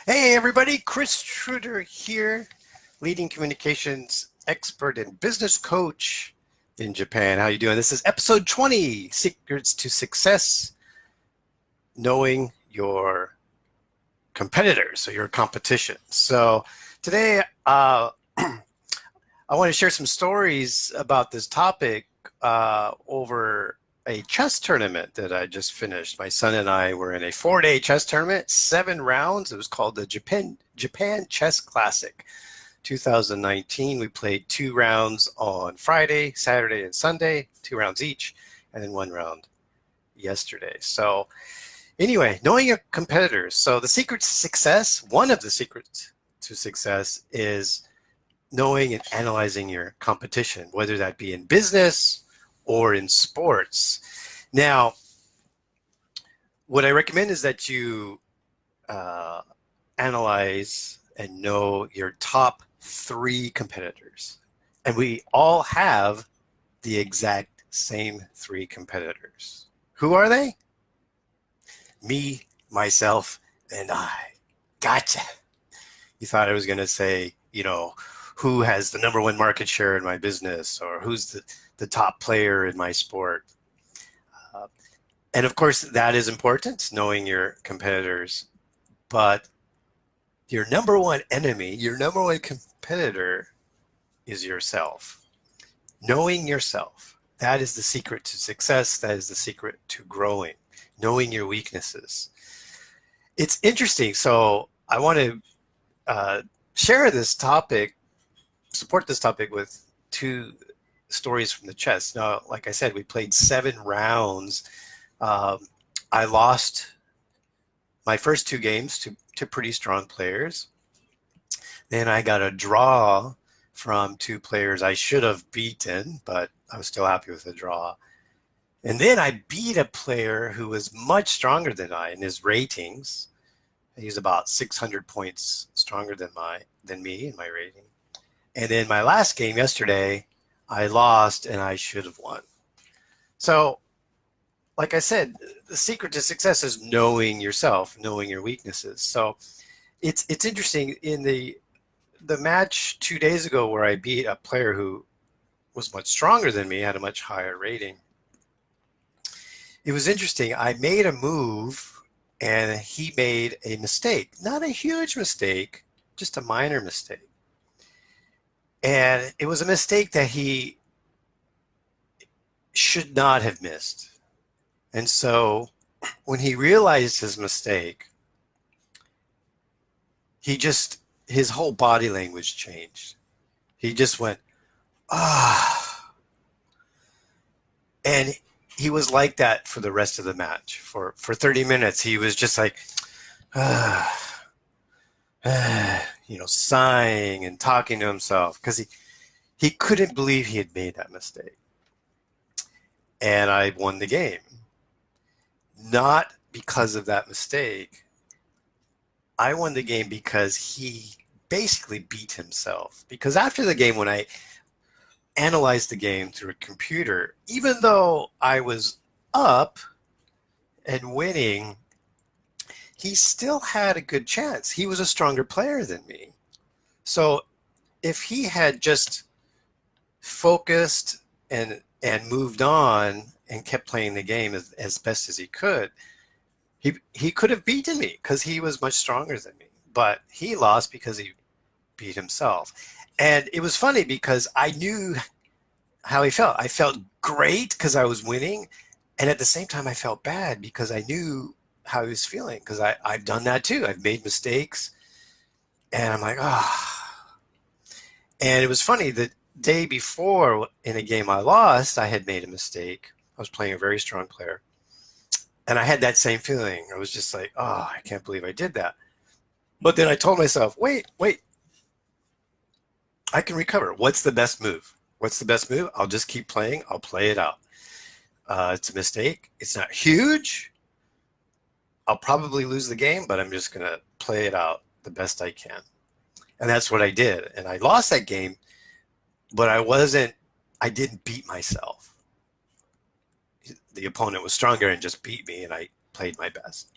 Hey everybody, Chris Schroeder here, leading communications expert and business coach in Japan. How you doing? This is episode 20, Secrets to Success, Knowing Your Competitors, or your competition. So today, I want to share some stories about this topic over a chess tournament that I just finished. My son and I were in a 4-day chess tournament, 7 rounds. It was called the Japan Chess Classic 2019. We played 2 rounds on Friday, Saturday, and Sunday, 2 rounds each, and then 1 round yesterday. So anyway, knowing your competitors. So the secret to success, one of the secrets to success is knowing and analyzing your competition, whether that be in business or in sports. Now, what I recommend is that you uh, analyze and know your top 3 competitors. And we all have the exact same 3 competitors. Who are they? Me, myself, and I. Gotcha. You thought I was going to say, who has the #1 market share in my business, or who's the top player in my sport. Uh, and of course, that is important, knowing your competitors. But your #1 enemy, your #1 competitor is yourself. Knowing yourself, that is the secret to success. That is the secret to growing, knowing your weaknesses. It's interesting. So I want to share this topic, support this topic with 2 stories from the chess. Now, like I said, we played 7 rounds. Um, I lost my first 2 games to pretty strong players. Then I got a draw from 2 players I should have beaten, but I was still happy with the draw. And then I beat a player who was much stronger than I in his ratings. He's about 600 points stronger than me in my rating. And then my last game yesterday, I lost and I should have won. So, like I said, the secret to success is knowing yourself, knowing your weaknesses. So it's interesting in the match 2 days ago where I beat a player who was much stronger than me, had a much higher rating. It was interesting. I made a move and he made a mistake. Not a huge mistake, just a minor mistake. And it was a mistake that he should not have missed. And so when he realized his mistake, his whole body language changed. He just went, ah. And he was like that for the rest of the match. For 30 minutes, he was just like, ah, sighing and talking to himself because he couldn't believe he had made that mistake. And I won the game. Not because of that mistake. I won the game because he basically beat himself. Because after the game, when I analyzed the game through a computer, even though I was up and winning, he still had a good chance. He was a stronger player than me. So if he had just focused and moved on and kept playing the game as best as he could, he could have beaten me because he was much stronger than me. But he lost because he beat himself. And it was funny because I knew how he felt. I felt great because I was winning. And at the same time, I felt bad because I knew how he was feeling because I've done that too. I've made mistakes. And I'm like, ah. And it was funny, the day before in a game I lost, I had made a mistake. I was playing a very strong player. And I had that same feeling. I was just like, oh, I can't believe I did that. But then I told myself, wait, I can recover. What's the best move? What's the best move? I'll just keep playing. I'll play it out. It's a mistake. It's not huge. I'll probably lose the game, but I'm just going to play it out the best I can. And that's what I did. And I lost that game, but I didn't beat myself. The opponent was stronger and just beat me, and I played my best.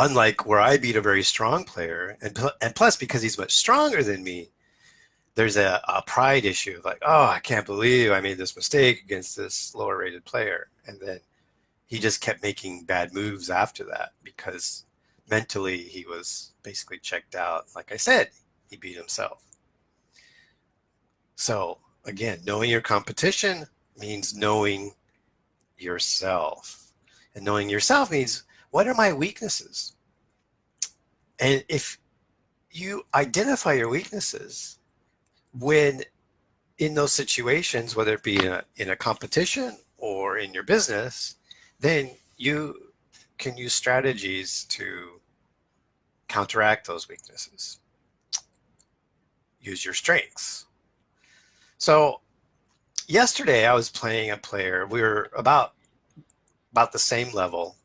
Unlike where I beat a very strong player, and plus because he's much stronger than me, there's a pride issue. Like, oh, I can't believe I made this mistake against this lower rated player. And then he just kept making bad moves after that because mentally he was basically checked out. Like I said, he beat himself. So again, knowing your competition means knowing yourself. And knowing yourself means, what are my weaknesses? And if you identify your weaknesses when in those situations, whether it be in a competition or in your business, then you can use strategies to counteract those weaknesses. Use your strengths. So yesterday I was playing a player. We were about the same level.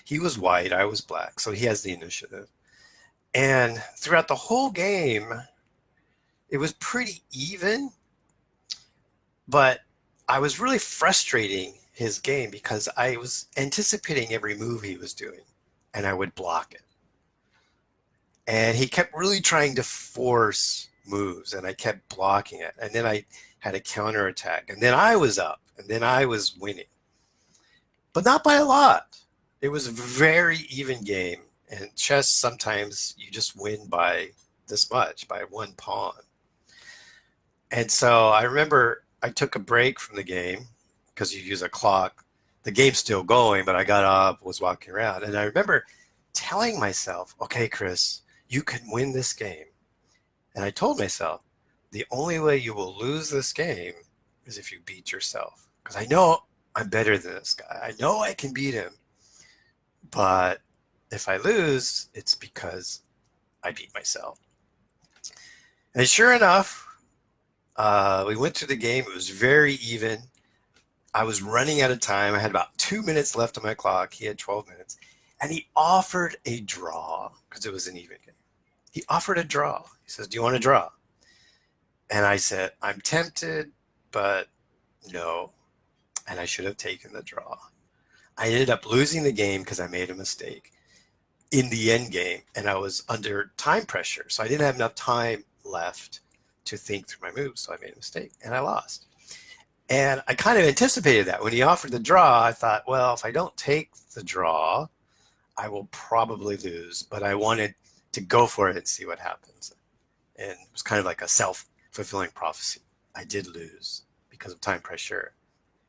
He was white, I was black, so he has the initiative. And throughout the whole game, it was pretty even, but I was really frustrating his game because I was anticipating every move he was doing and I would block it. And he kept really trying to force moves and I kept blocking it. And then I had a counterattack and then I was up and then I was winning, but not by a lot. It was a very even game. And chess, sometimes you just win by this much, by one pawn. And so I remember I took a break from the game because you use a clock. The game's still going, but I got up, was walking around, and I remember telling myself, okay, Chris, you can win this game. And I told myself, the only way you will lose this game is if you beat yourself. Because I know I'm better than this guy. I know I can beat him. But if I lose, it's because I beat myself. And sure enough, we went through the game. It was very even. I was running out of time. I had about 2 minutes left on my clock. He had 12 minutes. And he offered a draw because it was an even game. He offered a draw. He says, do you want to draw? And I said, I'm tempted, but no. And I should have taken the draw. I ended up losing the game because I made a mistake in the end game. And I was under time pressure. So I didn't have enough time left to think through my moves. So I made a mistake and I lost. And I kind of anticipated that. When he offered the draw, I thought, well, if I don't take the draw, I will probably lose. But I wanted to go for it and see what happens. And it was kind of like a self-fulfilling prophecy. I did lose because of time pressure.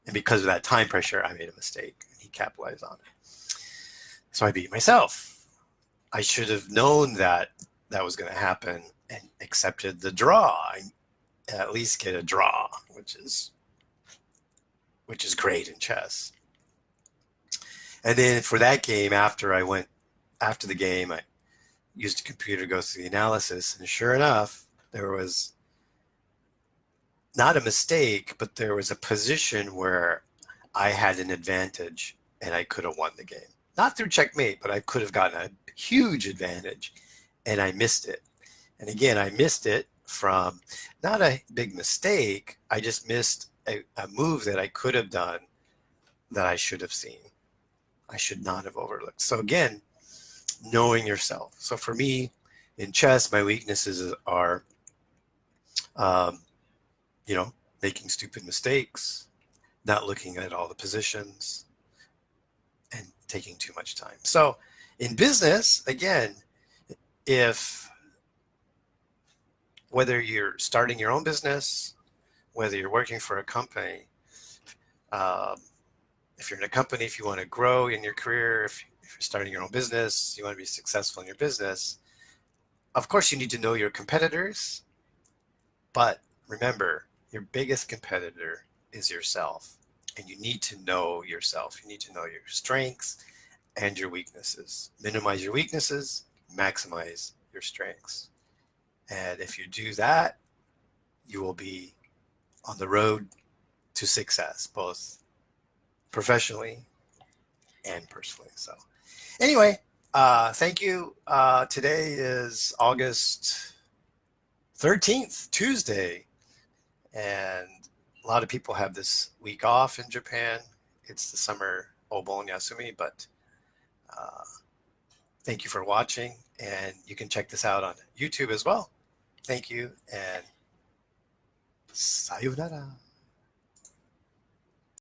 And because of that time pressure, I made a mistake. And he capitalized on it. So I beat myself. I should have known that that was going to happen and accepted the draw. I at least get a draw, which is great in chess. And then for that game, after the game, I used a computer to go through the analysis, and sure enough, there was not a mistake, but there was a position where I had an advantage and I could have won the game. Not through checkmate, but I could have gotten a huge advantage and I missed it. And again, I missed it from not a big mistake. I just missed a move that I could have done that I should have seen. I should not have overlooked. So again, knowing yourself. So for me, in chess, my weaknesses are, um, making stupid mistakes, not looking at all the positions, and taking too much time. So in business, again, whether you're starting your own business, whether you're working for a company, um, if you're in a company, if you want to grow in your career, if you're starting your own business, you want to be successful in your business, of course you need to know your competitors, but remember, your biggest competitor is yourself, and you need to know yourself. You need to know your strengths and your weaknesses. Minimize your weaknesses, maximize your strengths. And if you do that, you will be on the road to success, both professionally and personally. So anyway, thank you. Today is August 13th, Tuesday, and a lot of people have this week off in Japan. It's the summer Obon Yasumi, but Thank you for watching, and you can check this out on YouTube as well. Thank you, and sayonara.